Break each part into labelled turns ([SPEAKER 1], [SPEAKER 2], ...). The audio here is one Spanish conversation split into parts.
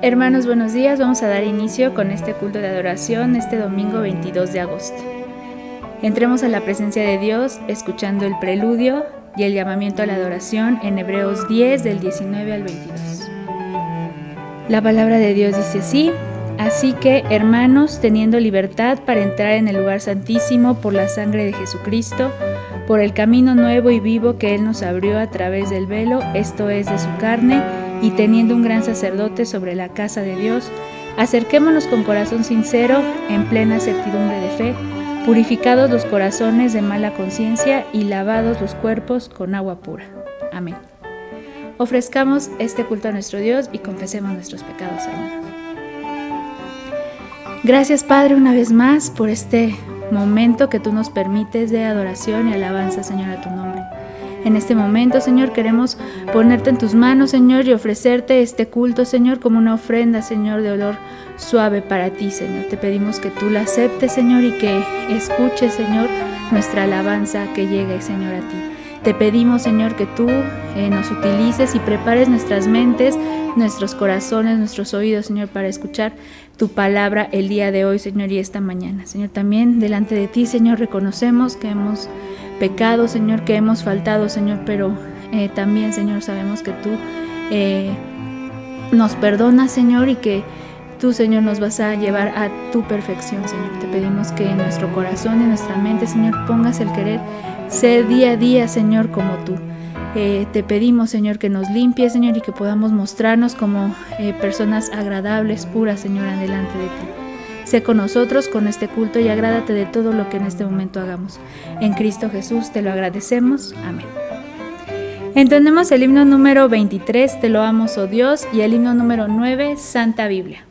[SPEAKER 1] Hermanos, buenos días. Vamos a dar inicio con este culto de adoración este domingo 22 de agosto. Entremos a la presencia de Dios escuchando el preludio y el llamamiento a la adoración en Hebreos 10 del 19 al 22. La palabra de Dios dice así: así que, hermanos, teniendo libertad para entrar en el lugar santísimo por la sangre de Jesucristo, por el camino nuevo y vivo que Él nos abrió a través del velo, esto es, de su carne, y teniendo un gran sacerdote sobre la casa de Dios, acerquémonos con corazón sincero, en plena certidumbre de fe, purificados los corazones de mala conciencia y lavados los cuerpos con agua pura. Amén. Ofrezcamos este culto a nuestro Dios y confesemos nuestros pecados, hermanos. Gracias, Padre, una vez más por este momento que tú nos permites de adoración y alabanza, Señor, a tu nombre. En este momento, Señor, queremos ponerte en tus manos, Señor, y ofrecerte este culto, Señor, como una ofrenda, Señor, de olor suave para ti, Señor. Te pedimos que tú la aceptes, Señor, y que escuches, Señor, nuestra alabanza que llegue, Señor, a ti. Te pedimos, Señor, que tú nos utilices y prepares nuestras mentes, nuestros corazones, nuestros oídos, Señor, para escuchar tu palabra el día de hoy, Señor, y esta mañana. Señor, también delante de ti, Señor, reconocemos que hemos pecado, Señor, que hemos faltado, Señor, pero también, Señor, sabemos que tú nos perdonas, Señor, y que tú, Señor, nos vas a llevar a tu perfección, Señor. Te pedimos que en nuestro corazón y en nuestra mente, Señor, pongas el querer ser día a día, Señor, como tú. Te pedimos, Señor, que nos limpies, Señor, y que podamos mostrarnos como personas agradables, puras, Señor, delante de ti. Sé con nosotros con este culto y agrádate de todo lo que en este momento hagamos. En Cristo Jesús te lo agradecemos. Amén. Entendemos el himno número 23, Te loamos, oh Dios, y el himno número 9, Santa Biblia.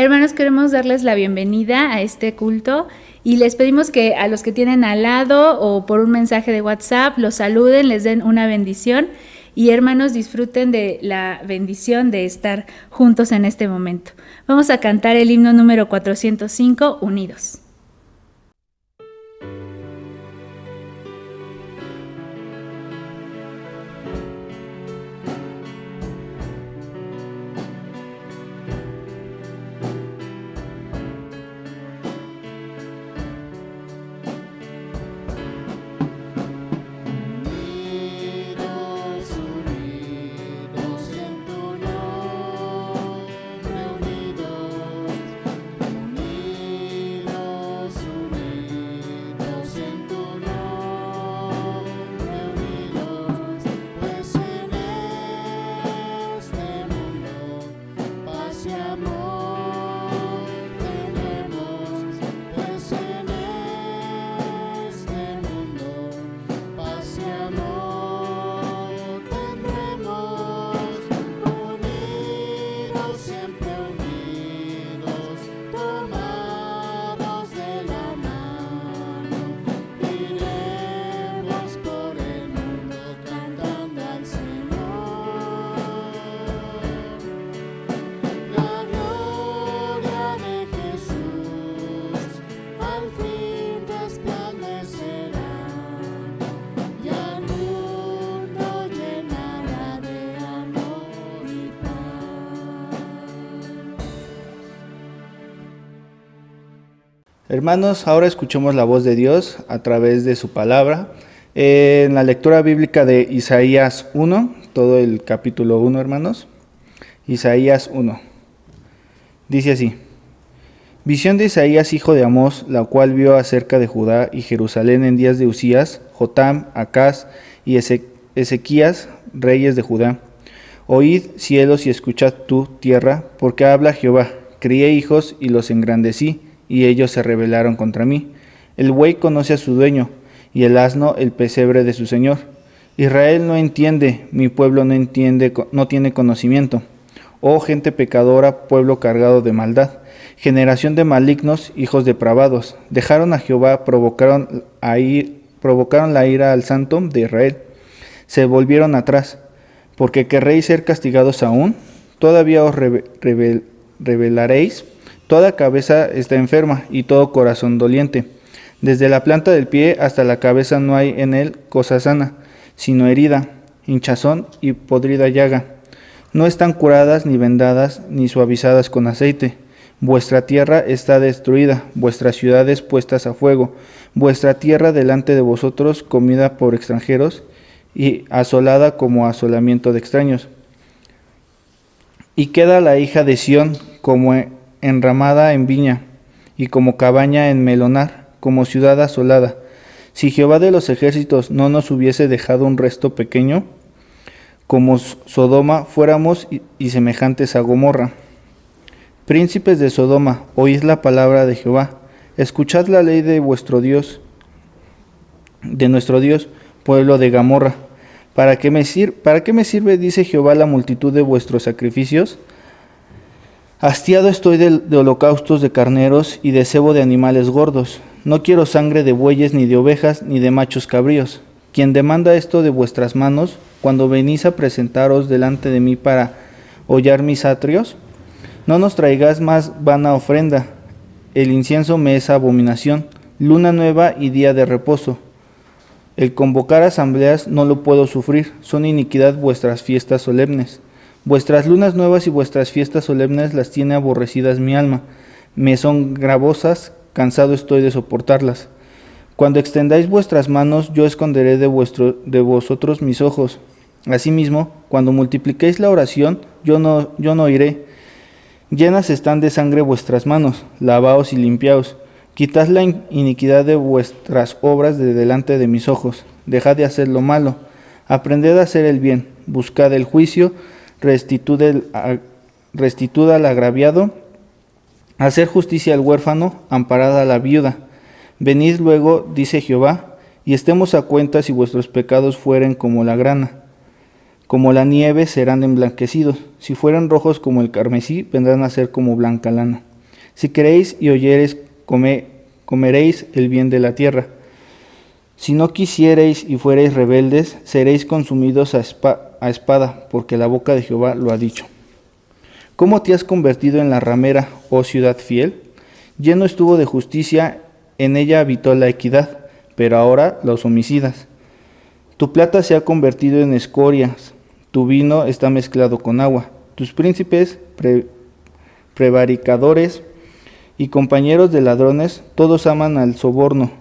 [SPEAKER 1] Hermanos, queremos darles la bienvenida a este culto y les pedimos que a los que tienen al lado o por un mensaje de WhatsApp los saluden, les den una bendición y hermanos disfruten de la bendición de estar juntos en este momento. Vamos a cantar el himno número 405, Unidos.
[SPEAKER 2] Hermanos, ahora escuchemos la voz de Dios a través de su palabra. En la lectura bíblica de Isaías 1, todo el capítulo 1, hermanos. Isaías 1. Dice así: Visión de Isaías, hijo de Amós, la cual vio acerca de Judá y Jerusalén en días de Usías, Jotam, Acaz y Ezequías, reyes de Judá. Oíd, cielos, y escuchad tú, tierra, porque habla Jehová. Crié hijos y los engrandecí, y ellos se rebelaron contra mí. El buey conoce a su dueño, y el asno el pesebre de su señor. Israel no entiende, mi pueblo no entiende, no tiene conocimiento. Oh gente pecadora, pueblo cargado de maldad, generación de malignos, hijos depravados, dejaron a Jehová, provocaron la ira al santo de Israel, se volvieron atrás, porque querréis ser castigados aún, todavía os rebelaréis. Toda cabeza está enferma y todo corazón doliente. Desde la planta del pie hasta la cabeza no hay en él cosa sana, sino herida, hinchazón y podrida llaga. No están curadas ni vendadas ni suavizadas con aceite. Vuestra tierra está destruida, vuestras ciudades puestas a fuego, vuestra tierra delante de vosotros comida por extranjeros y asolada como asolamiento de extraños. Y queda la hija de Sión como enramada en viña, y como cabaña en melonar, como ciudad asolada. Si Jehová de los ejércitos no nos hubiese dejado un resto pequeño, como Sodoma fuéramos y semejantes a Gomorra. Príncipes de Sodoma, oíd la palabra de Jehová, escuchad la ley de vuestro Dios, de nuestro Dios, pueblo de Gomorra. ¿Para qué me sirve, dice Jehová, la multitud de vuestros sacrificios? Hastiado estoy de holocaustos de carneros y de cebo de animales gordos. No quiero sangre de bueyes, ni de ovejas, ni de machos cabríos. Quien demanda esto de vuestras manos, cuando venís a presentaros delante de mí para hollar mis atrios, no nos traigáis más vana ofrenda. El incienso me es abominación, luna nueva y día de reposo. El convocar asambleas no lo puedo sufrir, son iniquidad vuestras fiestas solemnes. Vuestras lunas nuevas y vuestras fiestas solemnes las tiene aborrecidas mi alma. Me son gravosas, cansado estoy de soportarlas. Cuando extendáis vuestras manos, yo esconderé de vosotros mis ojos. Asimismo, cuando multipliquéis la oración, yo no oiré. Llenas están de sangre vuestras manos, lavaos y limpiaos. Quitad la iniquidad de vuestras obras de delante de mis ojos. Dejad de hacer lo malo. Aprended a hacer el bien. Buscad el juicio. Restitud al agraviado, hacer justicia al huérfano, amparad a la viuda. Venid luego, dice Jehová, y estemos a cuenta. Si vuestros pecados fueren como la grana, como la nieve serán emblanquecidos. Si fueren rojos como el carmesí, vendrán a ser como blanca lana. Si queréis y oyereis, comeréis el bien de la tierra. Si no quisiereis y fuereis rebeldes, seréis consumidos a espada, porque la boca de Jehová lo ha dicho. ¿Cómo te has convertido en la ramera, oh ciudad fiel? Lleno estuvo de justicia, en ella habitó la equidad, pero ahora los homicidas. Tu plata se ha convertido en escorias, tu vino está mezclado con agua. Tus príncipes, prevaricadores y compañeros de ladrones, todos aman al soborno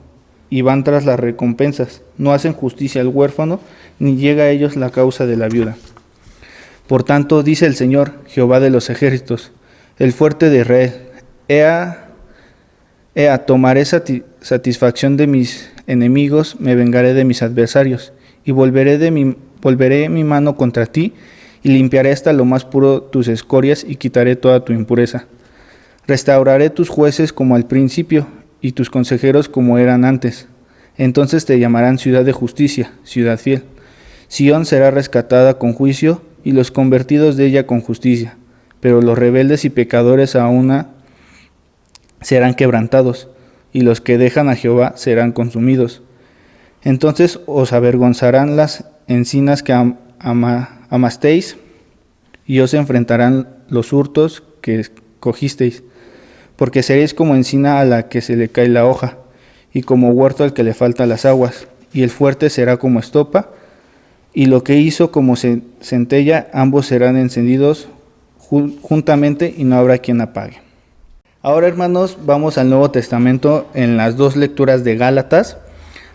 [SPEAKER 2] y van tras las recompensas. No hacen justicia al huérfano, ni llega a ellos la causa de la viuda. Por tanto, dice el Señor, Jehová de los ejércitos, el fuerte de Israel: tomaré satisfacción de mis enemigos, me vengaré de mis adversarios, y volveré mi mano contra ti, y limpiaré hasta lo más puro tus escorias, y quitaré toda tu impureza. Restauraré tus jueces como al principio, y tus consejeros como eran antes. Entonces te llamarán ciudad de justicia, ciudad fiel. Sión será rescatada con juicio, y los convertidos de ella con justicia. Pero los rebeldes y pecadores a una serán quebrantados, y los que dejan a Jehová serán consumidos. Entonces os avergonzarán las encinas que amasteis, y os enfrentarán los hurtos que cogisteis, porque seréis como encina a la que se le cae la hoja, y como huerto al que le faltan las aguas, y el fuerte será como estopa, y lo que hizo como centella, ambos serán encendidos juntamente, y no habrá quien apague. Ahora, hermanos, vamos al Nuevo Testamento en las dos lecturas de Gálatas.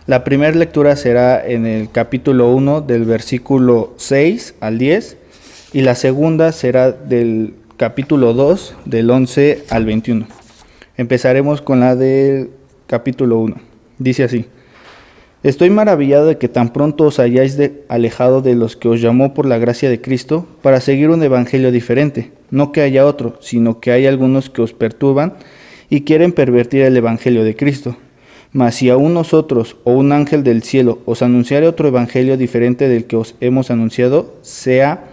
[SPEAKER 2] La primera lectura será en el capítulo 1 del versículo 6 al 10, y la segunda será del capítulo 2 del 11 al 21. Empezaremos con la del capítulo 1. Dice así: Estoy maravillado de que tan pronto os hayáis alejado de los que os llamó por la gracia de Cristo para seguir un evangelio diferente. No que haya otro, sino que hay algunos que os perturban y quieren pervertir el evangelio de Cristo. Mas si aún nosotros o un ángel del cielo os anunciare otro evangelio diferente del que os hemos anunciado, sea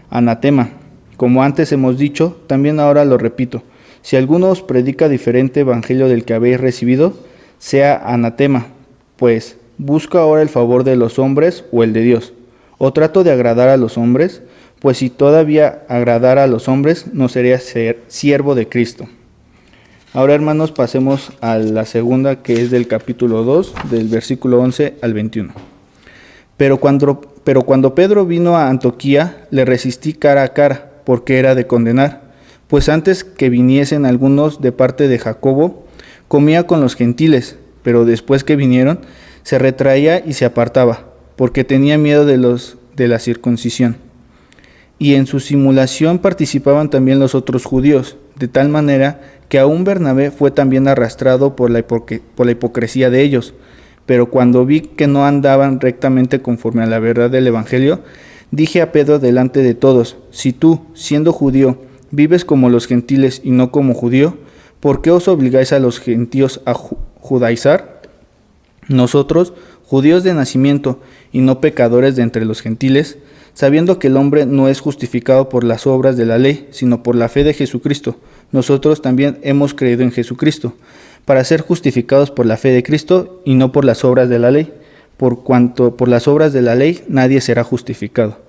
[SPEAKER 2] anatema. Como antes hemos dicho, también ahora lo repito: si alguno os predica diferente evangelio del que habéis recibido, sea anatema. Pues, ¿busco ahora el favor de los hombres o el de Dios? ¿O trato de agradar a los hombres? Pues si todavía agradara a los hombres, no sería siervo de Cristo. Ahora, hermanos, pasemos a la segunda, que es del capítulo 2, del versículo 11 al 21. Pero cuando Pedro vino a Antioquía, le resistí cara a cara, porque era de condenar. Pues antes que viniesen algunos de parte de Jacobo, comía con los gentiles, pero después que vinieron, se retraía y se apartaba, porque tenía miedo de la circuncisión. Y en su simulación participaban también los otros judíos, de tal manera que aún Bernabé fue también arrastrado por la hipocresía de ellos. Pero cuando vi que no andaban rectamente conforme a la verdad del Evangelio, dije a Pedro delante de todos: si tú, siendo judío, vives como los gentiles y no como judío, ¿por qué os obligáis a los gentios a judaizar? Nosotros, judíos de nacimiento y no pecadores de entre los gentiles, sabiendo que el hombre no es justificado por las obras de la ley, sino por la fe de Jesucristo, nosotros también hemos creído en Jesucristo, para ser justificados por la fe de Cristo y no por las obras de la ley, por cuanto por las obras de la ley nadie será justificado.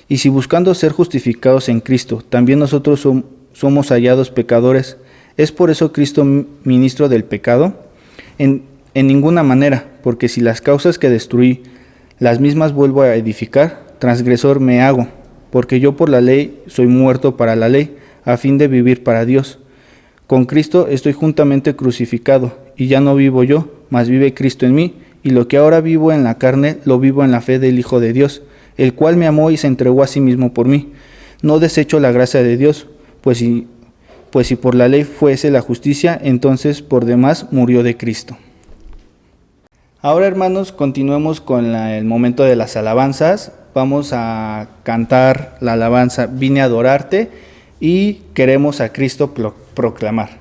[SPEAKER 2] Y si buscando ser justificados en Cristo, también nosotros somos hallados pecadores, ¿es por eso Cristo ministro del pecado? En ninguna manera, porque si las causas que destruí, las mismas vuelvo a edificar, transgresor me hago, porque yo por la ley soy muerto para la ley, a fin de vivir para Dios. Con Cristo estoy juntamente crucificado, y ya no vivo yo, mas vive Cristo en mí, y lo que ahora vivo en la carne, lo vivo en la fe del Hijo de Dios, el cual me amó y se entregó a sí mismo por mí. No desecho la gracia de Dios, pues si por la ley fuese la justicia, entonces por demás murió de Cristo. Ahora, hermanos, continuemos con el momento de las alabanzas. Vamos a cantar la alabanza Vine a adorarte y queremos a Cristo proclamar.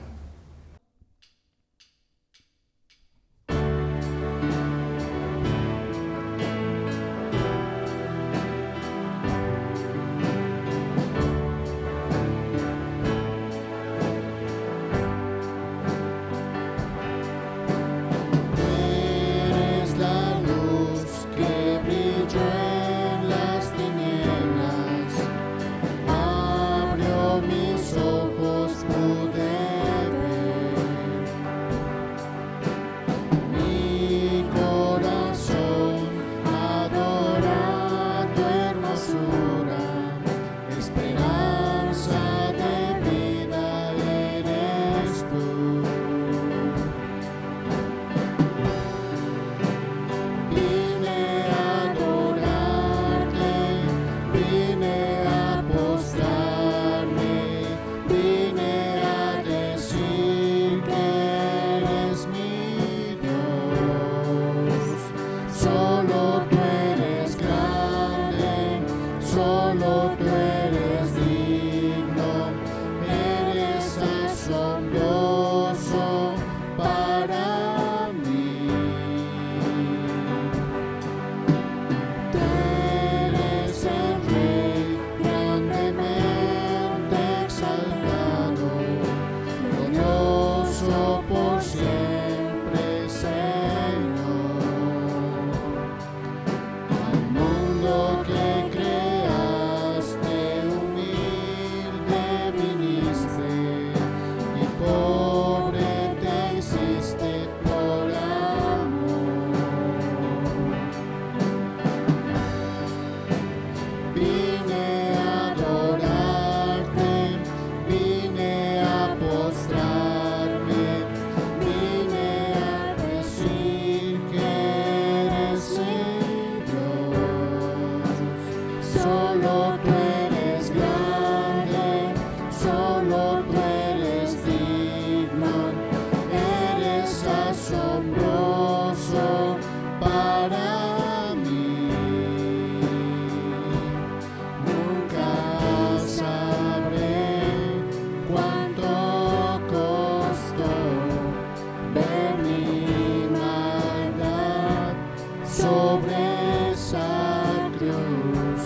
[SPEAKER 3] sobre esa cruz.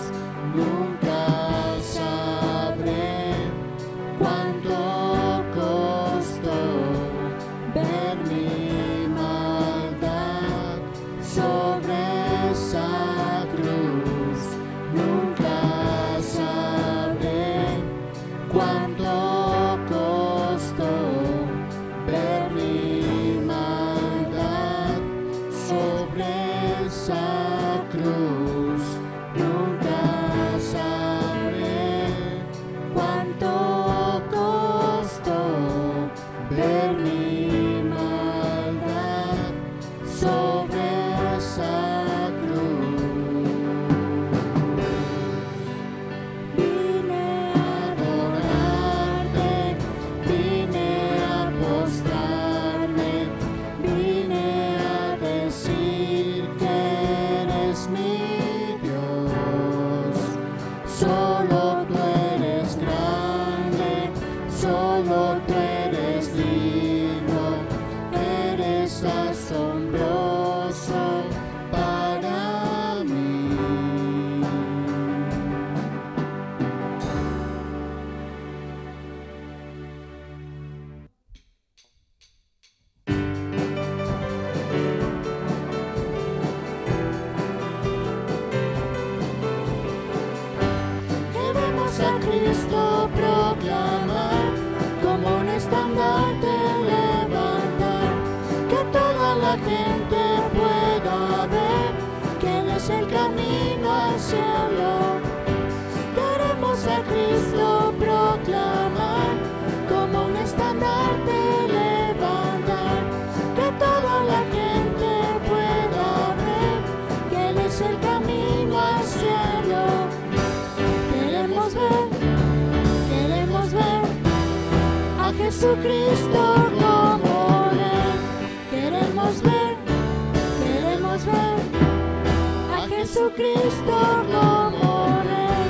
[SPEAKER 3] Nunca sabré cuánto costó ver mi maldad sobre esa cruz. Nunca sabré cuánto costó ver mi maldad sobre esa cruz. Nunca sabré cuánto costó ver mi maldad sobre esa cruz. Vine a adorarte, vine a postrarme, vine a decir que eres mi Dios. Solo tú eres grande, solo tú eres digno, eres asombroso para mí. Queremos a Cristo proclamar, como un estandarte levantar, que toda la gente pueda ver que Él es el camino al cielo. Queremos a Cristo proclamar, como un estandarte levantar, que toda la gente pueda ver que Él es el camino al cielo. Queremos ver a Jesucristo como Rey. Queremos ver a Jesucristo como Rey.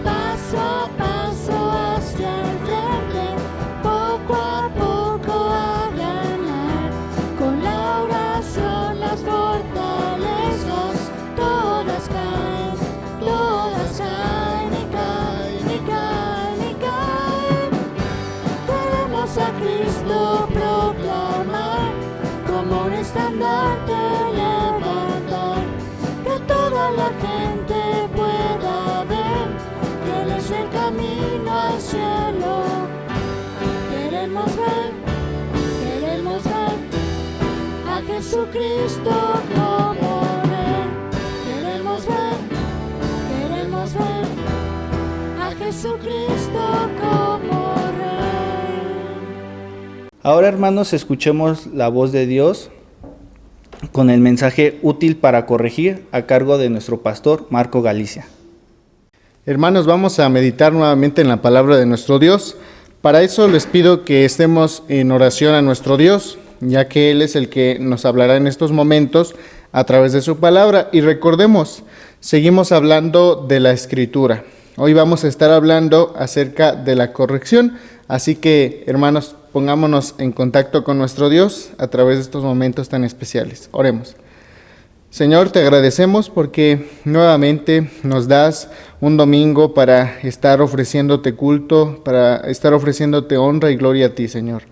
[SPEAKER 3] Paso a paso hacia el frente, poco a poco a ganar. Con la oración las fortalezas todas caen y caen y caen y caen. Queremos a Cristo proclamar, como un estandarte levantar, que toda la gente pueda ver que Él es el camino al cielo. Queremos ver a Jesucristo como Rey. Queremos ver a Jesucristo como Rey.
[SPEAKER 2] Ahora, hermanos, escuchemos la voz de Dios con el mensaje útil para corregir a cargo de nuestro pastor Marco Galicia.
[SPEAKER 4] Hermanos, vamos a meditar nuevamente en la palabra de nuestro Dios. Para eso les pido que estemos en oración a nuestro Dios, ya que Él es el que nos hablará en estos momentos a través de su palabra. Y recordemos, seguimos hablando de la Escritura. Hoy vamos a estar hablando acerca de la corrección, así que, hermanos, pongámonos en contacto con nuestro Dios a través de estos momentos tan especiales. Oremos. Señor, te agradecemos porque nuevamente nos das un domingo para estar ofreciéndote culto, para estar ofreciéndote honra y gloria a ti, Señor.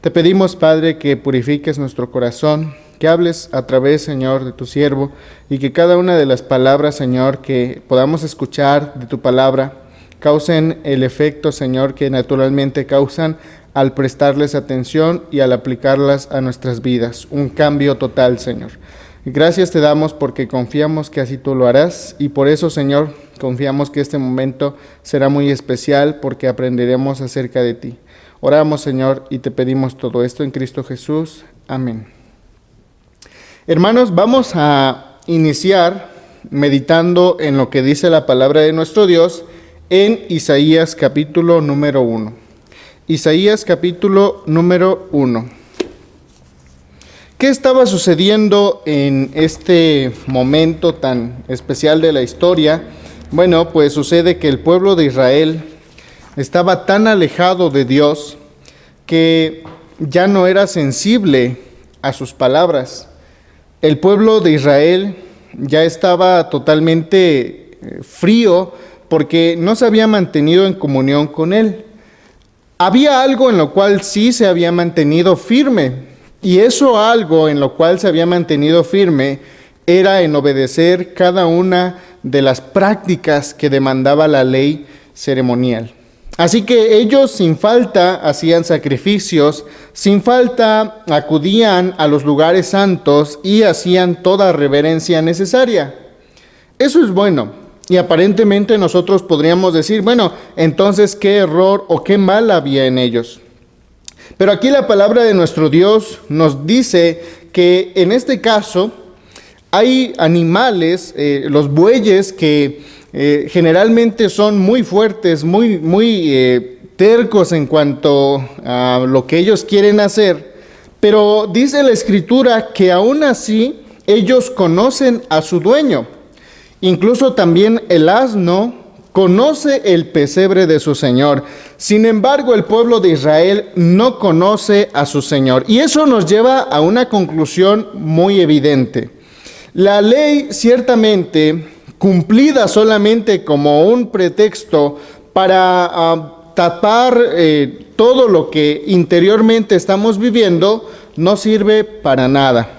[SPEAKER 4] Te pedimos, Padre, que purifiques nuestro corazón, que hables a través, Señor, de tu siervo, y que cada una de las palabras, Señor, que podamos escuchar de tu palabra, causen el efecto, Señor, que naturalmente causan al prestarles atención y al aplicarlas a nuestras vidas. Un cambio total, Señor. Gracias te damos porque confiamos que así tú lo harás, y por eso, Señor, confiamos que este momento será muy especial porque aprenderemos acerca de ti. Oramos, Señor, y te pedimos todo esto en Cristo Jesús. Amén. Hermanos, vamos a iniciar meditando en lo que dice la palabra de nuestro Dios en Isaías capítulo número 1. Isaías capítulo número 1. ¿Qué estaba sucediendo en este momento tan especial de la historia? Bueno, pues sucede que el pueblo de Israel estaba tan alejado de Dios que ya no era sensible a sus palabras. El pueblo de Israel ya estaba totalmente frío porque no se había mantenido en comunión con Él. Había algo en lo cual sí se había mantenido firme, y eso algo en lo cual se había mantenido firme era en obedecer cada una de las prácticas que demandaba la ley ceremonial. Así que ellos sin falta hacían sacrificios, sin falta acudían a los lugares santos y hacían toda reverencia necesaria. Eso es bueno, y aparentemente nosotros podríamos decir, bueno, entonces qué error o qué mal había en ellos. Pero aquí la palabra de nuestro Dios nos dice que en este caso hay animales, los bueyes, que generalmente son muy fuertes, muy tercos en cuanto a lo que ellos quieren hacer, pero dice la Escritura que aún así ellos conocen a su dueño. Incluso también el asno conoce el pesebre de su Señor. Sin embargo, el pueblo de Israel no conoce a su Señor. Y eso nos lleva a una conclusión muy evidente. La ley ciertamente cumplida solamente como un pretexto para tapar todo lo que interiormente estamos viviendo, no sirve para nada.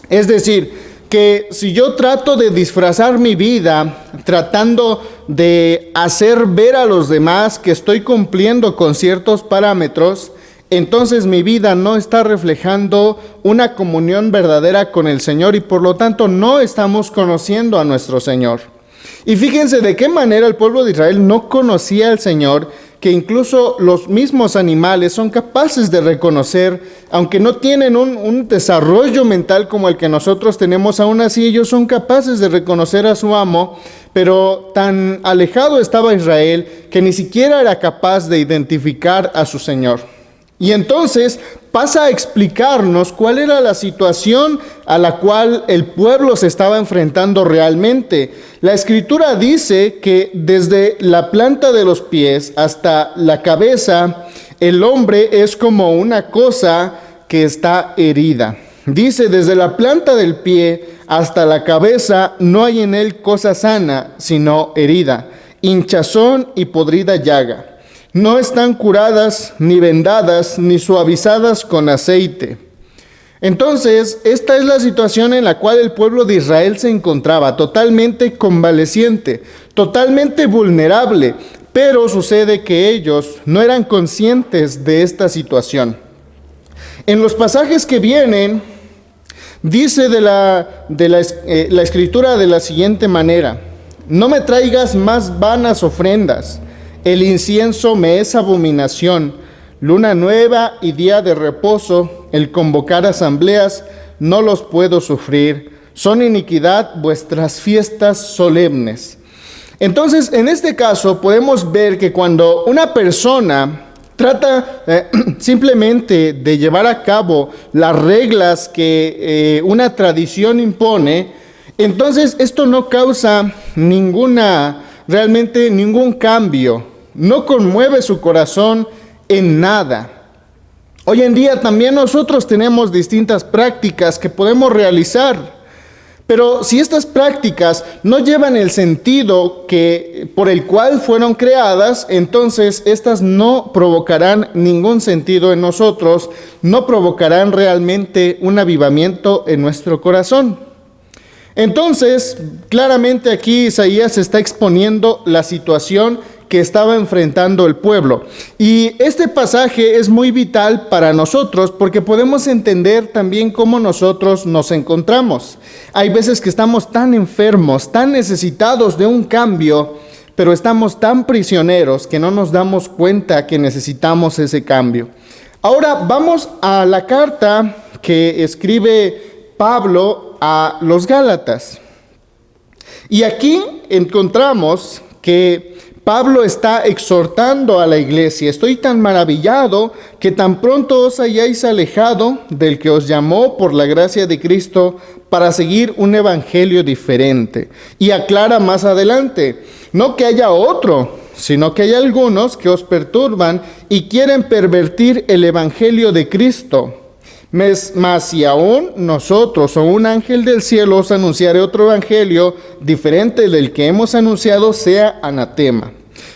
[SPEAKER 4] Es decir, que si yo trato de disfrazar mi vida, tratando de hacer ver a los demás que estoy cumpliendo con ciertos parámetros, entonces mi vida no está reflejando una comunión verdadera con el Señor y por lo tanto no estamos conociendo a nuestro Señor. Y fíjense de qué manera el pueblo de Israel no conocía al Señor, que incluso los mismos animales son capaces de reconocer, aunque no tienen un desarrollo mental como el que nosotros tenemos, aún así ellos son capaces de reconocer a su amo, pero tan alejado estaba Israel que ni siquiera era capaz de identificar a su Señor. Y entonces pasa a explicarnos cuál era la situación a la cual el pueblo se estaba enfrentando realmente. La Escritura dice que desde la planta de los pies hasta la cabeza, el hombre es como una cosa que está herida. Dice, desde la planta del pie hasta la cabeza no hay en él cosa sana, sino herida, hinchazón y podrida llaga. No están curadas, ni vendadas, ni suavizadas con aceite. Entonces, esta es la situación en la cual el pueblo de Israel se encontraba, totalmente convaleciente, totalmente vulnerable, pero sucede que ellos no eran conscientes de esta situación. En los pasajes que vienen, dice la Escritura de la siguiente manera: no me traigas más vanas ofrendas. El incienso me es abominación, luna nueva y día de reposo, el convocar asambleas, no los puedo sufrir, son iniquidad vuestras fiestas solemnes. Entonces, en este caso podemos ver que cuando una persona trata simplemente de llevar a cabo las reglas que una tradición impone, entonces esto no causa realmente ningún cambio. No conmueve su corazón en nada. Hoy en día también nosotros tenemos distintas prácticas que podemos realizar, pero si estas prácticas no llevan el sentido por el cual fueron creadas, entonces estas no provocarán ningún sentido en nosotros, no provocarán realmente un avivamiento en nuestro corazón. Entonces, claramente aquí Isaías está exponiendo la situación que estaba enfrentando el pueblo. Y este pasaje es muy vital para nosotros porque podemos entender también cómo nosotros nos encontramos. Hay veces que estamos tan enfermos, tan necesitados de un cambio, pero estamos tan prisioneros que no nos damos cuenta que necesitamos ese cambio. Ahora vamos a la carta que escribe Pablo a los Gálatas. Y aquí encontramos que Pablo está exhortando a la iglesia: estoy tan maravillado que tan pronto os hayáis alejado del que os llamó por la gracia de Cristo para seguir un evangelio diferente. Y aclara más adelante, no que haya otro, sino que hay algunos que os perturban y quieren pervertir el evangelio de Cristo. Mas si aún nosotros o un ángel del cielo os anunciare otro evangelio diferente del que hemos anunciado, sea anatema.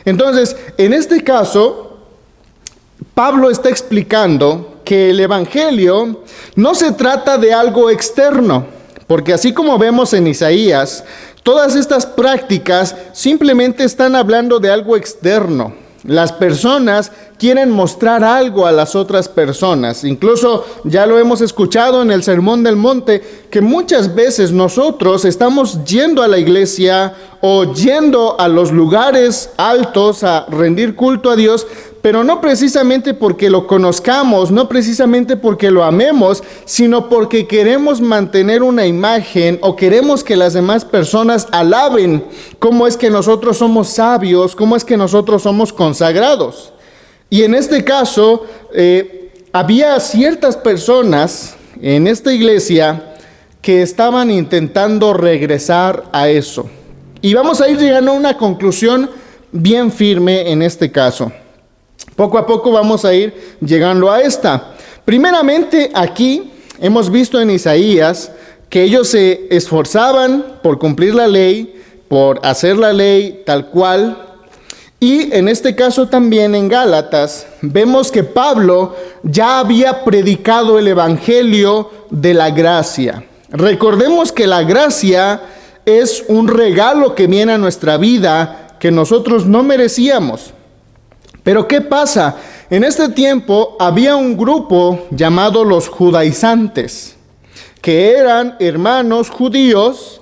[SPEAKER 4] Entonces, en este caso, Pablo está explicando que el evangelio no se trata de algo externo, porque así como vemos en Isaías, todas estas prácticas simplemente están hablando de algo externo. Las personas quieren mostrar algo a las otras personas. Incluso ya lo hemos escuchado en el Sermón del Monte, que muchas veces nosotros estamos yendo a la iglesia o yendo a los lugares altos a rendir culto a Dios, pero no precisamente porque lo conozcamos, no precisamente porque lo amemos, sino porque queremos mantener una imagen o queremos que las demás personas alaben cómo es que nosotros somos sabios, cómo es que nosotros somos consagrados. Y en este caso, había ciertas personas en esta iglesia que estaban intentando regresar a eso. Y vamos a ir llegando a una conclusión bien firme en este caso. Poco a poco vamos a ir llegando a esta. Primeramente, aquí hemos visto en Isaías que ellos se esforzaban por cumplir la ley, por hacer la ley tal cual. Y en este caso también en Gálatas vemos que Pablo ya había predicado el evangelio de la gracia. Recordemos que la gracia es un regalo que viene a nuestra vida que nosotros no merecíamos. Pero ¿qué pasa? En este tiempo había un grupo llamado los judaizantes, que eran hermanos judíos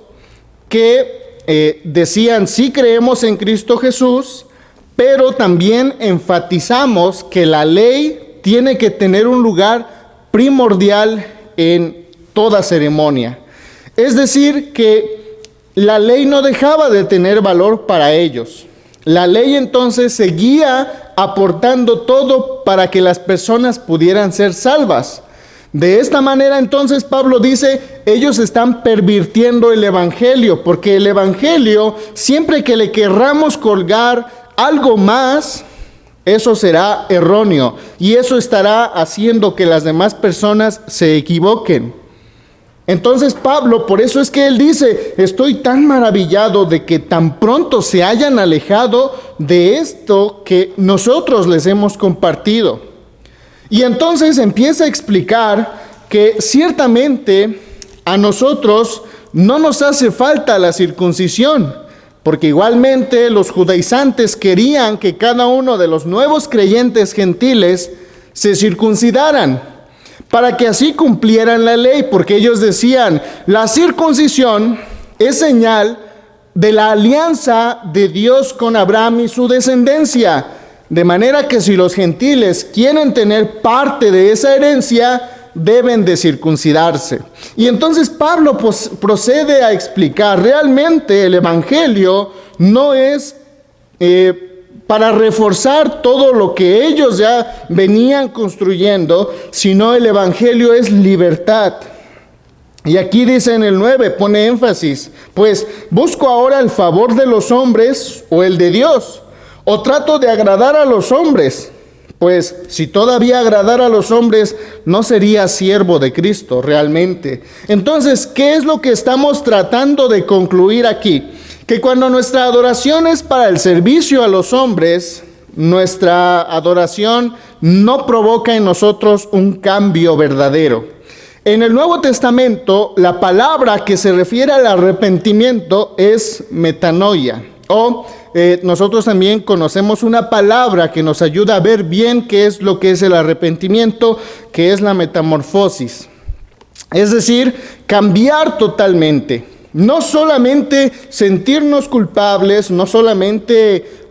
[SPEAKER 4] que decían, sí creemos en Cristo Jesús, pero también enfatizamos que la ley tiene que tener un lugar primordial en toda ceremonia. Es decir, que la ley no dejaba de tener valor para ellos. La ley entonces seguía aportando todo para que las personas pudieran ser salvas. De esta manera entonces Pablo dice, ellos están pervirtiendo el evangelio, porque el evangelio, siempre que le querramos colgar algo más, eso será erróneo y eso estará haciendo que las demás personas se equivoquen. Entonces Pablo, por eso es que él dice, estoy tan maravillado de que tan pronto se hayan alejado de esto que nosotros les hemos compartido. Y entonces empieza a explicar que ciertamente a nosotros no nos hace falta la circuncisión, porque igualmente los judaizantes querían que cada uno de los nuevos creyentes gentiles se circuncidaran, para que así cumplieran la ley, porque ellos decían, la circuncisión es señal de la alianza de Dios con Abraham y su descendencia, de manera que si los gentiles quieren tener parte de esa herencia, deben de circuncidarse. Y entonces Pablo procede a explicar, realmente el evangelio no es para reforzar todo lo que ellos ya venían construyendo, sino el evangelio es libertad. Y aquí dice en el 9, pone énfasis, pues busco ahora el favor de los hombres o el de Dios, o trato de agradar a los hombres. Pues si todavía agradara a los hombres, no sería siervo de Cristo realmente. Entonces, ¿qué es lo que estamos tratando de concluir aquí? Que cuando nuestra adoración es para el servicio a los hombres, nuestra adoración no provoca en nosotros un cambio verdadero. En el Nuevo Testamento, la palabra que se refiere al arrepentimiento es metanoia, o nosotros también conocemos una palabra que nos ayuda a ver bien qué es lo que es el arrepentimiento, que es la metamorfosis. Es decir, cambiar totalmente. No solamente sentirnos culpables, no solamente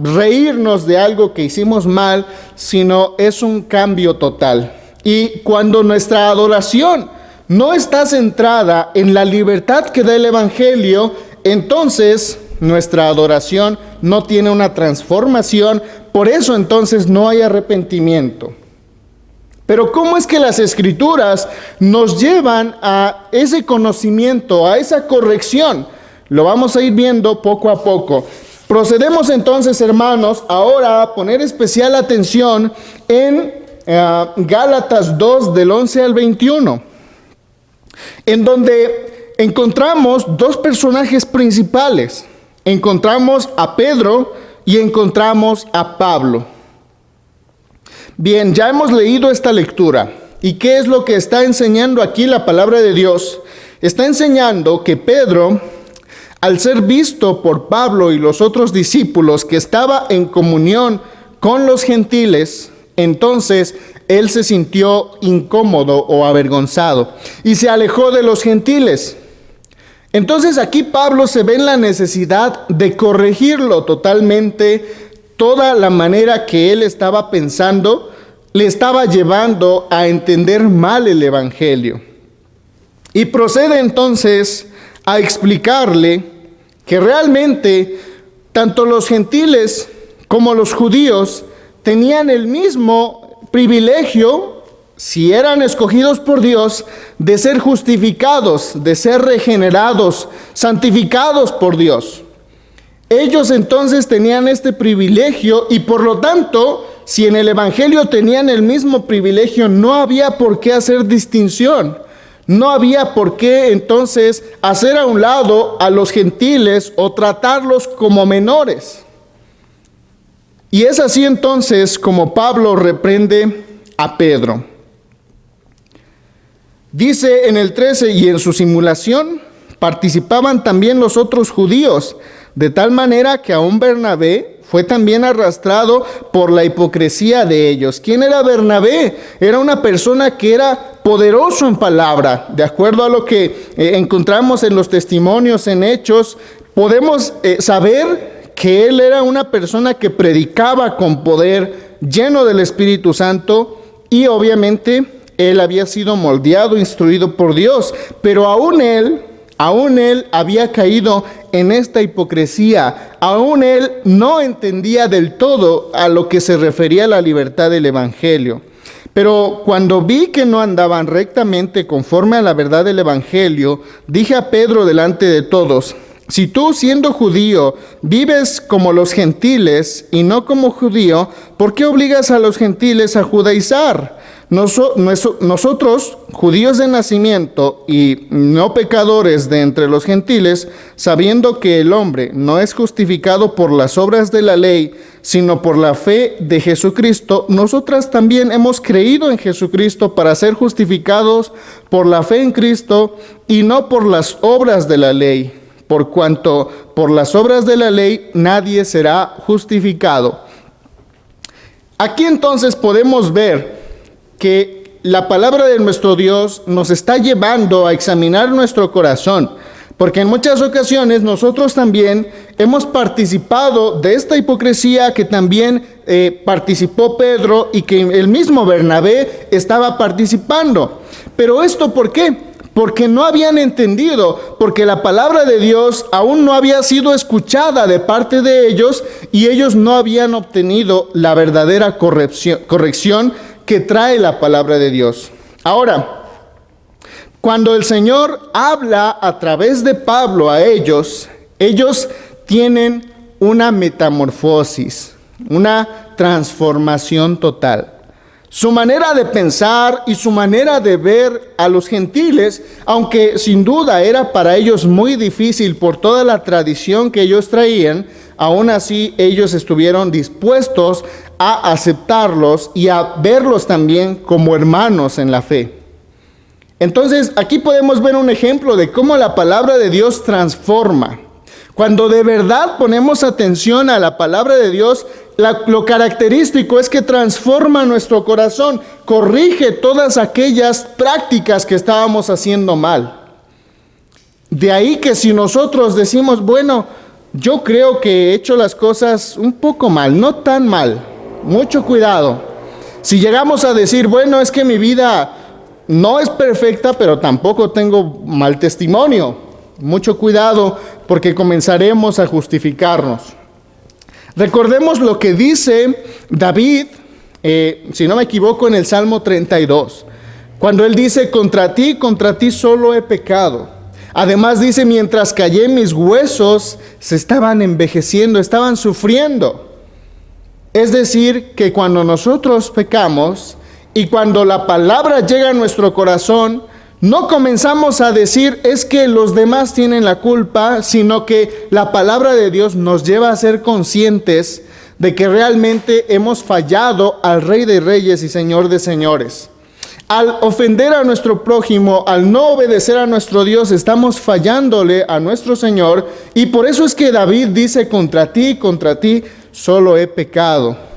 [SPEAKER 4] reírnos de algo que hicimos mal, sino es un cambio total. Y cuando nuestra adoración no está centrada en la libertad que da el Evangelio, entonces nuestra adoración no tiene una transformación, por eso entonces no hay arrepentimiento. Pero ¿cómo es que las Escrituras nos llevan a ese conocimiento, a esa corrección? Lo vamos a ir viendo poco a poco. Procedemos entonces, hermanos, ahora a poner especial atención en Gálatas 2 del 11 al 21, en donde encontramos dos personajes principales. Encontramos a Pedro y encontramos a Pablo. Bien, ya hemos leído esta lectura. ¿Y qué es lo que está enseñando aquí la palabra de Dios? Está enseñando que Pedro, al ser visto por Pablo y los otros discípulos que estaba en comunión con los gentiles, entonces él se sintió incómodo o avergonzado y se alejó de los gentiles. Entonces aquí Pablo se ve en la necesidad de corregirlo totalmente. Toda la manera que él estaba pensando le estaba llevando a entender mal el evangelio. Y procede entonces a explicarle que realmente tanto los gentiles como los judíos tenían el mismo privilegio, si eran escogidos por Dios, de ser justificados, de ser regenerados, santificados por Dios. Ellos entonces tenían este privilegio y por lo tanto, si en el evangelio tenían el mismo privilegio, no había por qué hacer distinción. No había por qué entonces hacer a un lado a los gentiles o tratarlos como menores. Y es así entonces como Pablo reprende a Pedro. Dice en el 13, y en su simulación participaban también los otros judíos, de tal manera que aún Bernabé fue también arrastrado por la hipocresía de ellos. ¿Quién era Bernabé? Era una persona que era poderoso en palabra. De acuerdo a lo que encontramos en los testimonios, en Hechos, podemos saber que él era una persona que predicaba con poder, lleno del Espíritu Santo, y obviamente él había sido moldeado, instruido por Dios, pero aún él había caído en esta hipocresía. Aún él no entendía del todo a lo que se refería a la libertad del evangelio. Pero cuando vi que no andaban rectamente conforme a la verdad del evangelio, dije a Pedro delante de todos: si tú, siendo judío, vives como los gentiles y no como judío, ¿por qué obligas a los gentiles a judaizar? Nosotros, judíos de nacimiento y no pecadores de entre los gentiles, sabiendo que el hombre no es justificado por las obras de la ley, sino por la fe de Jesucristo, nosotras también hemos creído en Jesucristo para ser justificados por la fe en Cristo y no por las obras de la ley, por cuanto por las obras de la ley nadie será justificado. Aquí entonces podemos ver que la palabra de nuestro Dios nos está llevando a examinar nuestro corazón, porque en muchas ocasiones nosotros también hemos participado de esta hipocresía que también participó Pedro y que el mismo Bernabé estaba participando. Pero ¿esto por qué? Porque no habían entendido, porque la palabra de Dios aún no había sido escuchada de parte de ellos y ellos no habían obtenido la verdadera corrección que trae la palabra de Dios. Ahora, cuando el Señor habla a través de Pablo a ellos, ellos tienen una metamorfosis, una transformación total. Su manera de pensar y su manera de ver a los gentiles, aunque sin duda era para ellos muy difícil por toda la tradición que ellos traían, aún así ellos estuvieron dispuestos a aceptarlos y a verlos también como hermanos en la fe. Entonces aquí podemos ver un ejemplo de cómo la palabra de Dios transforma. Cuando de verdad ponemos atención a la palabra de Dios, lo característico es que transforma nuestro corazón, corrige todas aquellas prácticas que estábamos haciendo mal. De ahí que si nosotros decimos, bueno, yo creo que he hecho las cosas un poco mal, no tan mal, mucho cuidado. Si llegamos a decir, bueno, es que mi vida no es perfecta, pero tampoco tengo mal testimonio, mucho cuidado, porque comenzaremos a justificarnos. Recordemos lo que dice David, si no me equivoco, en el Salmo 32, cuando él dice, contra ti solo he pecado. Además dice, mientras callé, mis huesos se estaban envejeciendo, estaban sufriendo. Es decir, que cuando nosotros pecamos, Y cuando la palabra llega a nuestro corazón, no comenzamos a decir es que los demás tienen la culpa, sino que la palabra de Dios nos lleva a ser conscientes de que realmente hemos fallado al Rey de Reyes y Señor de Señores. Al ofender a nuestro prójimo, al no obedecer a nuestro Dios, estamos fallándole a nuestro Señor. Y por eso es que David dice, contra ti, solo he pecado.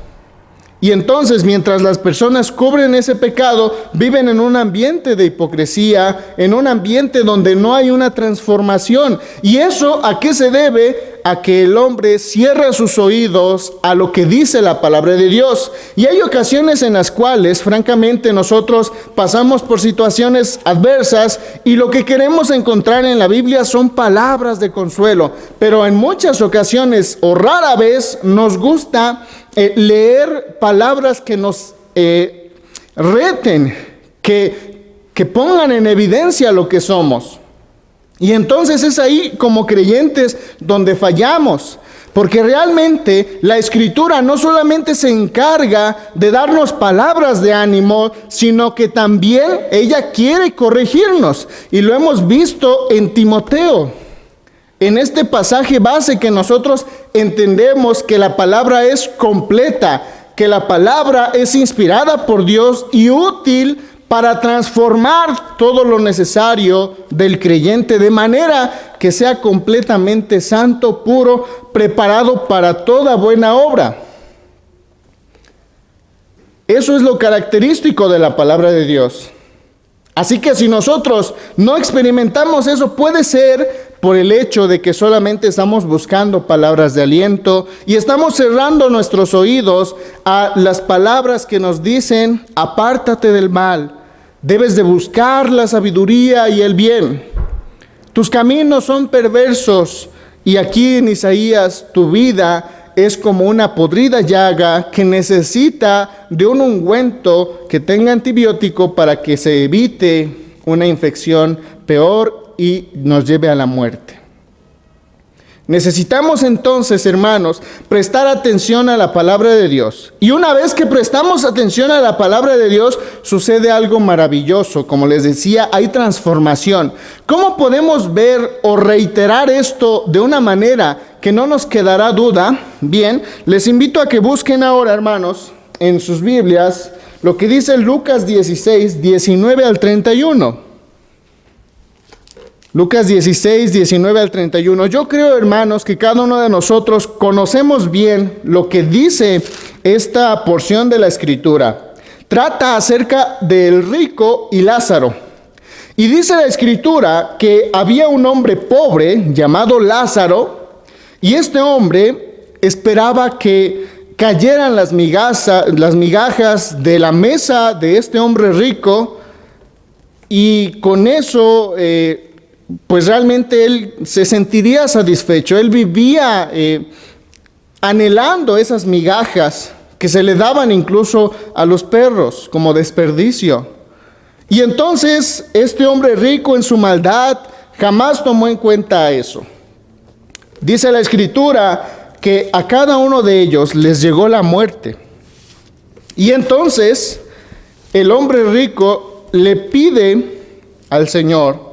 [SPEAKER 4] Y entonces, mientras las personas cubren ese pecado, viven en un ambiente de hipocresía, en un ambiente donde no hay una transformación. ¿Y eso a qué se debe? A que el hombre cierra sus oídos a lo que dice la palabra de Dios. Y hay ocasiones en las cuales, francamente, nosotros pasamos por situaciones adversas y lo que queremos encontrar en la Biblia son palabras de consuelo. Pero en muchas ocasiones, o rara vez, nos gusta leer palabras que nos reten, que pongan en evidencia lo que somos. Y entonces es ahí como creyentes donde fallamos, porque realmente la Escritura no solamente se encarga de darnos palabras de ánimo, sino que también ella quiere corregirnos. Y lo hemos visto en Timoteo. En este pasaje base que nosotros entendemos que la palabra es completa, que la palabra es inspirada por Dios y útil para transformar todo lo necesario del creyente, de manera que sea completamente santo, puro, preparado para toda buena obra. Eso es lo característico de la palabra de Dios. Así que si nosotros no experimentamos eso, puede ser por el hecho de que solamente estamos buscando palabras de aliento y estamos cerrando nuestros oídos a las palabras que nos dicen, apártate del mal, debes de buscar la sabiduría y el bien. Tus caminos son perversos. Y aquí en Isaías, tu vida es como una podrida llaga que necesita de un ungüento que tenga antibiótico para que se evite una infección peor y nos lleve a la muerte. Necesitamos entonces, hermanos, prestar atención a la palabra de Dios. Y una vez que prestamos atención a la palabra de Dios, sucede algo maravilloso. Como les decía, hay transformación. ¿Cómo podemos ver o reiterar esto de una manera que no nos quedará duda? Bien, les invito a que busquen ahora, hermanos, en sus Biblias, lo que dice Lucas 16, 19 al 31. Lucas 16, 19 al 31. Yo creo, hermanos, que cada uno de nosotros conocemos bien lo que dice esta porción de la Escritura. Trata acerca del rico y Lázaro. Y dice la Escritura que había un hombre pobre llamado Lázaro, y este hombre esperaba que cayeran las migajas de la mesa de este hombre rico, y con eso pues realmente él se sentiría satisfecho. Él vivía anhelando esas migajas que se le daban incluso a los perros como desperdicio. Y entonces este hombre rico en su maldad jamás tomó en cuenta eso. Dice la Escritura que a cada uno de ellos les llegó la muerte. Y entonces el hombre rico le pide al Señor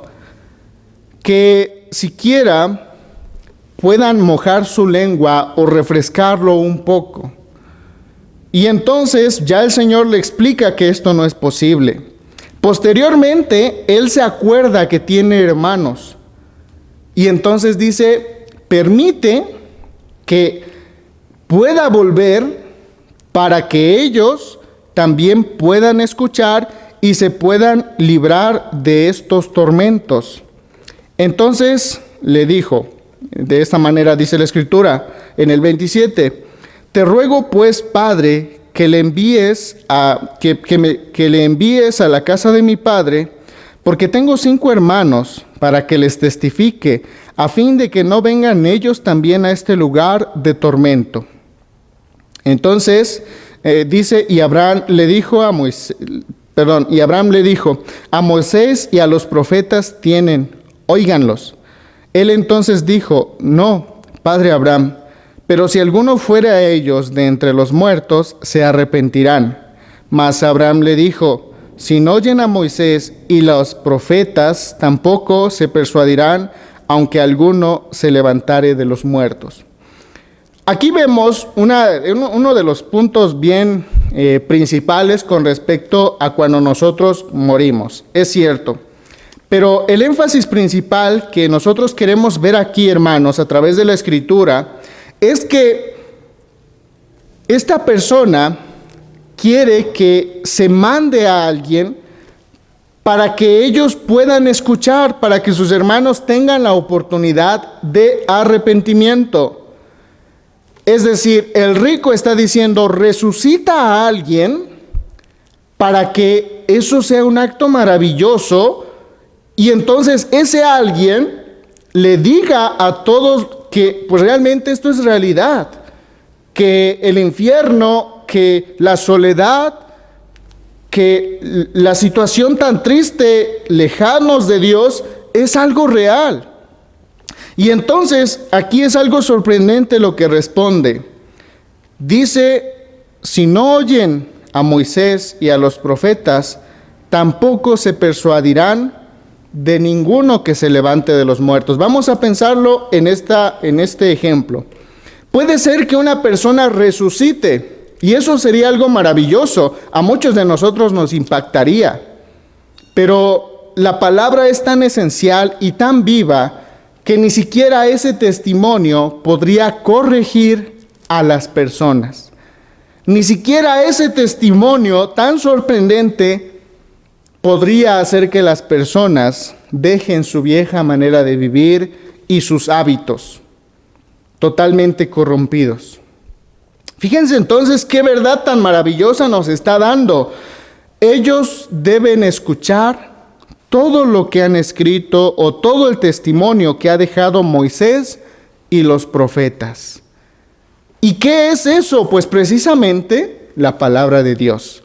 [SPEAKER 4] que siquiera puedan mojar su lengua o refrescarlo un poco. Y entonces ya el Señor le explica que esto no es posible. Posteriormente, él se acuerda que tiene hermanos. Y entonces dice, permite que pueda volver para que ellos también puedan escuchar y se puedan librar de estos tormentos. Entonces le dijo, de esta manera dice la Escritura, en el 27, te ruego pues, Padre, que le envíes a la casa de mi padre, porque tengo 5 hermanos, para que les testifique, a fin de que no vengan ellos también a este lugar de tormento. Entonces dice, y Abraham le dijo, a Moisés y a los profetas tienen, óiganlos. Él entonces dijo, no, padre Abraham, pero si alguno fuera a ellos de entre los muertos, se arrepentirán. Mas Abraham le dijo: si no oyen a Moisés y los profetas, tampoco se persuadirán, aunque alguno se levantare de los muertos. Aquí vemos uno de los puntos bien principales con respecto a cuando nosotros morimos. Es cierto. Pero el énfasis principal que nosotros queremos ver aquí, hermanos, a través de la Escritura, es que esta persona quiere que se mande a alguien para que ellos puedan escuchar, para que sus hermanos tengan la oportunidad de arrepentimiento. Es decir, el rico está diciendo: resucita a alguien para que eso sea un acto maravilloso, y entonces ese alguien le diga a todos que pues realmente esto es realidad, que el infierno, que la soledad, que la situación tan triste, lejanos de Dios, es algo real. Y entonces aquí es algo sorprendente lo que responde. Dice: si no oyen a Moisés y a los profetas, tampoco se persuadirán de ninguno que se levante de los muertos. Vamos a pensarlo en este ejemplo. Puede ser que una persona resucite, y eso sería algo maravilloso. A muchos de nosotros nos impactaría. Pero la palabra es tan esencial y tan viva que ni siquiera ese testimonio podría corregir a las personas. Ni siquiera ese testimonio tan sorprendente podría hacer que las personas dejen su vieja manera de vivir y sus hábitos totalmente corrompidos. Fíjense entonces qué verdad tan maravillosa nos está dando. Ellos deben escuchar todo lo que han escrito o todo el testimonio que ha dejado Moisés y los profetas. ¿Y qué es eso? Pues precisamente la palabra de Dios.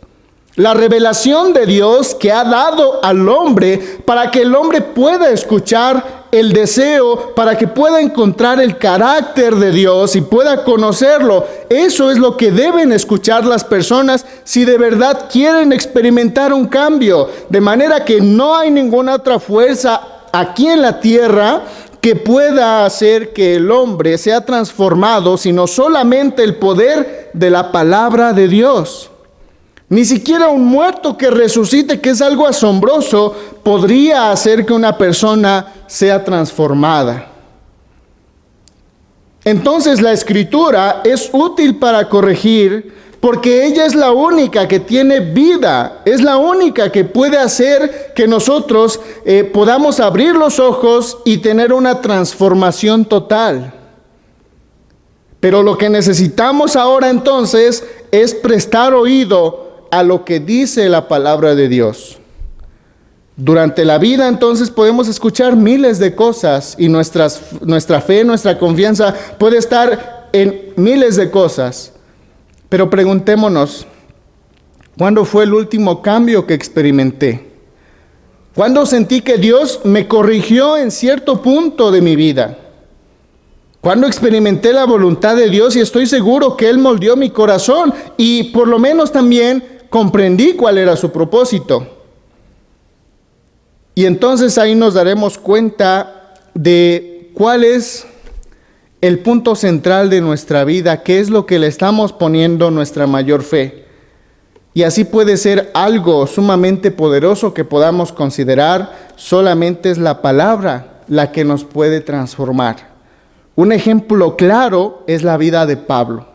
[SPEAKER 4] La revelación de Dios que ha dado al hombre para que el hombre pueda escuchar el deseo, para que pueda encontrar el carácter de Dios y pueda conocerlo. Eso es lo que deben escuchar las personas si de verdad quieren experimentar un cambio. De manera que no hay ninguna otra fuerza aquí en la tierra que pueda hacer que el hombre sea transformado, sino solamente el poder de la palabra de Dios. Ni siquiera un muerto que resucite, que es algo asombroso, podría hacer que una persona sea transformada. Entonces la Escritura es útil para corregir, porque ella es la única que tiene vida, es la única que puede hacer que nosotros podamos abrir los ojos y tener una transformación total. Pero lo que necesitamos ahora entonces es prestar oído a lo que dice la palabra de Dios. Durante la vida entonces podemos escuchar miles de cosas y nuestra fe, nuestra confianza puede estar en miles de cosas. Pero preguntémonos, ¿cuándo fue el último cambio que experimenté? ¿Cuándo sentí que Dios me corrigió en cierto punto de mi vida? ¿Cuándo experimenté la voluntad de Dios y estoy seguro que Él moldeó mi corazón y por lo menos también comprendí cuál era su propósito? Y entonces ahí nos daremos cuenta de cuál es el punto central de nuestra vida, qué es lo que le estamos poniendo nuestra mayor fe. Y así puede ser algo sumamente poderoso que podamos considerar. Solamente es la palabra la que nos puede transformar. Un ejemplo claro es la vida de Pablo.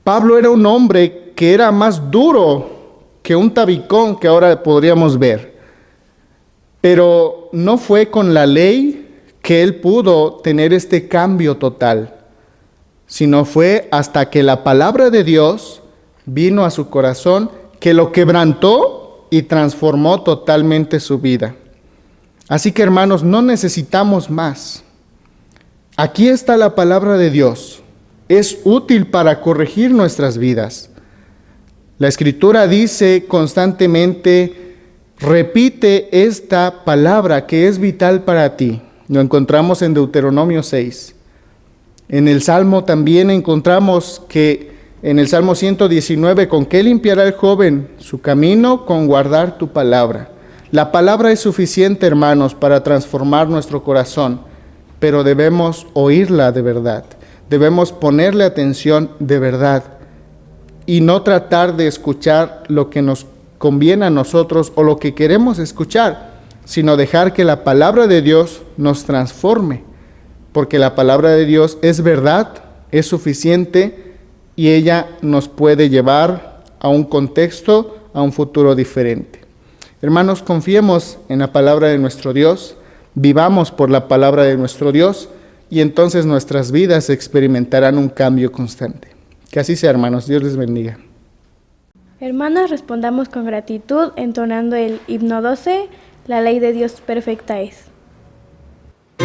[SPEAKER 4] Pablo era un hombre que era más duro que un tabicón que ahora podríamos ver. Pero no fue con la ley que él pudo tener este cambio total, sino fue hasta que la palabra de Dios vino a su corazón, que lo quebrantó y transformó totalmente su vida. Así que, hermanos, no necesitamos más. Aquí está la palabra de Dios. Es útil para corregir nuestras vidas. La Escritura dice constantemente: repite esta palabra que es vital para ti. Lo encontramos en Deuteronomio 6. En el Salmo también encontramos que en el Salmo 119, ¿con qué limpiará el joven su camino? Con guardar tu palabra. La palabra es suficiente, hermanos, para transformar nuestro corazón, pero debemos oírla de verdad. Debemos ponerle atención de verdad y no tratar de escuchar lo que nos conviene a nosotros o lo que queremos escuchar, sino dejar que la palabra de Dios nos transforme, porque la palabra de Dios es verdad, es suficiente y ella nos puede llevar a un contexto, a un futuro diferente. Hermanos, confiemos en la palabra de nuestro Dios, vivamos por la palabra de nuestro Dios y entonces nuestras vidas experimentarán un cambio constante. Que así sea, hermanos. Dios les bendiga.
[SPEAKER 5] Hermanos, respondamos con gratitud entonando el himno 12, la ley de Dios perfecta es.
[SPEAKER 3] La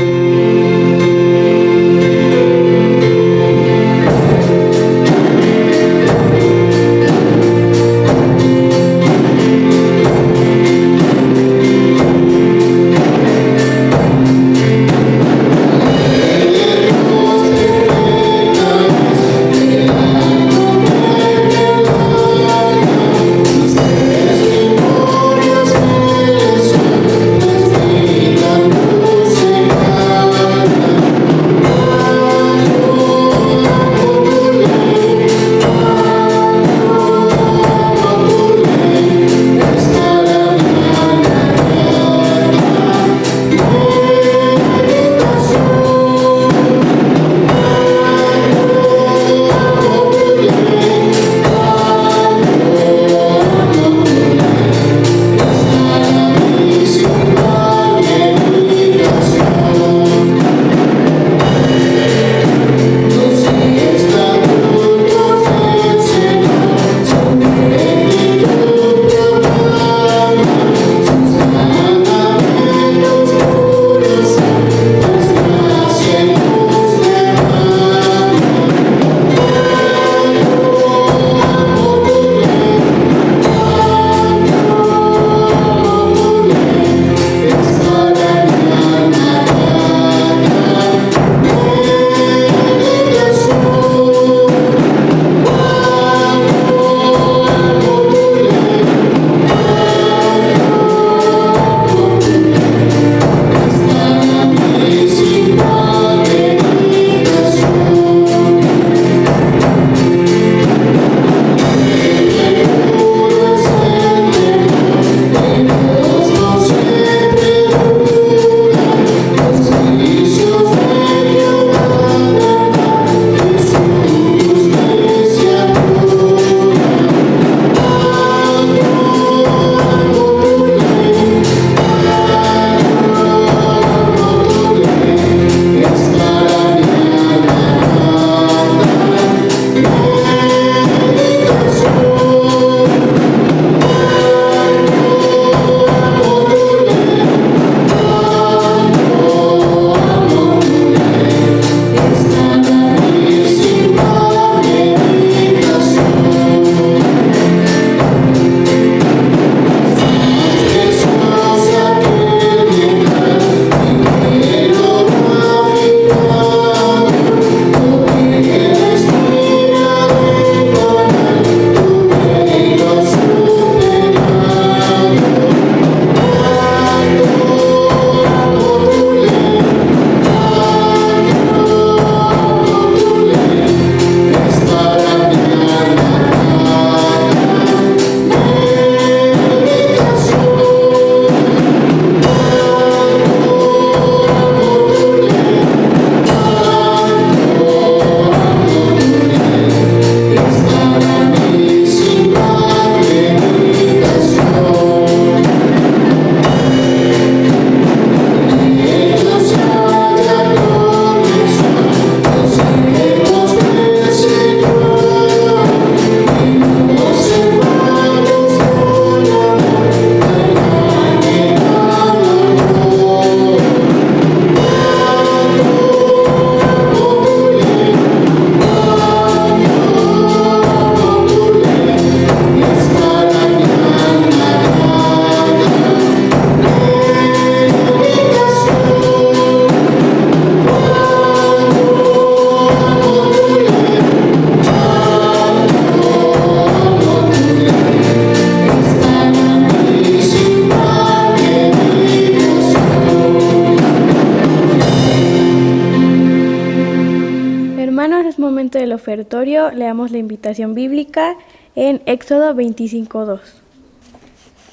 [SPEAKER 5] es momento del ofertorio. Leamos la invitación bíblica en Éxodo 25:2.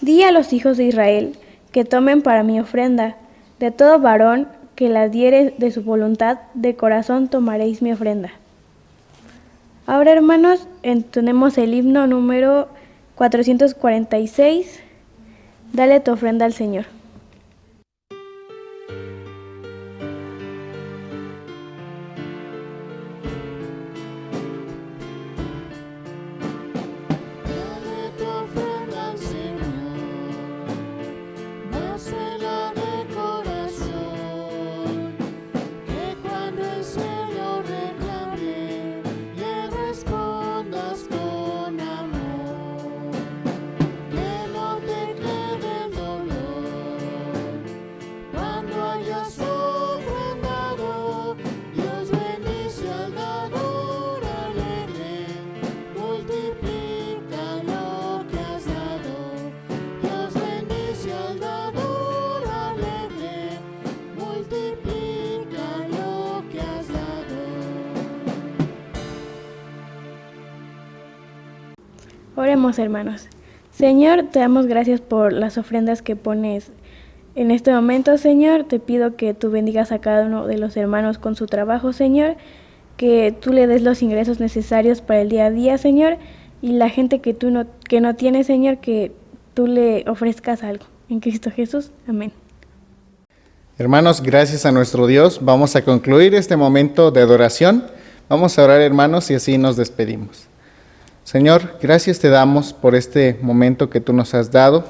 [SPEAKER 5] Di a los hijos de Israel que tomen para mi ofrenda. De todo varón que la diere de su voluntad, de corazón tomaréis mi ofrenda. Ahora, hermanos, entonemos el himno número 446. Dale tu ofrenda al Señor.
[SPEAKER 3] Dale tu ofrenda al Señor, dásela de corazón, que cuando el cielo reclame, le respondas con amor, que no te quede el dolor, cuando hayas ofrendado, Dios bendice al dador alegre, multiplica lo que has dado. Dios bendice al dador alegre, multiplica lo que has dado.
[SPEAKER 5] Oremos, hermanos. Señor, te damos gracias por las ofrendas que pones en este momento, Señor. Te pido que tú bendigas a cada uno de los hermanos con su trabajo, Señor, que tú le des los ingresos necesarios para el día a día, Señor, y la gente que no tiene, Señor, que tú le ofrezcas algo. En Cristo Jesús. Amén.
[SPEAKER 4] Hermanos, gracias a nuestro Dios, vamos a concluir este momento de adoración. Vamos a orar, hermanos, y así nos despedimos. Señor, gracias te damos por este momento que tú nos has dado.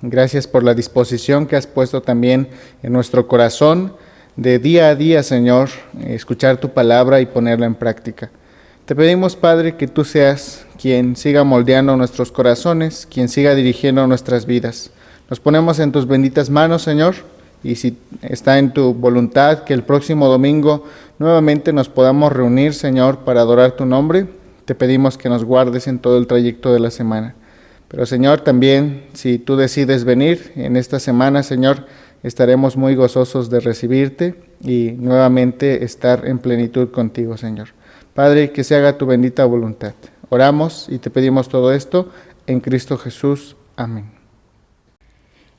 [SPEAKER 4] Gracias por la disposición que has puesto también en nuestro corazón de día a día, Señor, escuchar tu palabra y ponerla en práctica. Te pedimos, Padre, que tú seas quien siga moldeando nuestros corazones, quien siga dirigiendo nuestras vidas. Nos ponemos en tus benditas manos, Señor, y si está en tu voluntad que el próximo domingo nuevamente nos podamos reunir, Señor, para adorar tu nombre, te pedimos que nos guardes en todo el trayecto de la semana. Pero, Señor, también si tú decides venir en esta semana, Señor, estaremos muy gozosos de recibirte y nuevamente estar en plenitud contigo, Señor. Padre, que se haga tu bendita voluntad. Oramos y te pedimos todo esto en Cristo Jesús. Amén.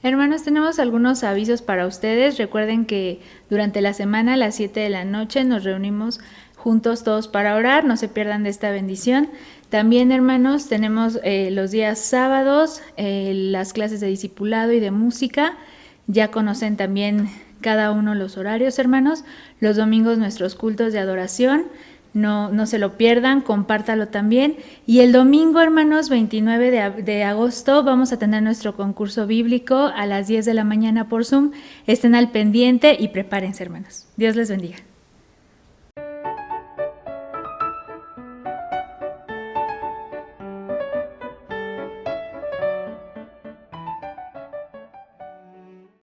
[SPEAKER 1] Hermanos, tenemos algunos avisos para ustedes. Recuerden que durante la semana a las 7 de la noche nos reunimos juntos todos para orar. No se pierdan de esta bendición. También, hermanos, tenemos los días sábados las clases de discipulado y de música. Ya conocen también cada uno los horarios, hermanos. Los domingos nuestros cultos de adoración. No se lo pierdan, compártalo también. Y el domingo, hermanos, 29 de agosto, vamos a tener nuestro concurso bíblico a las 10 de la mañana por Zoom. Estén al pendiente y prepárense, hermanos. Dios les bendiga.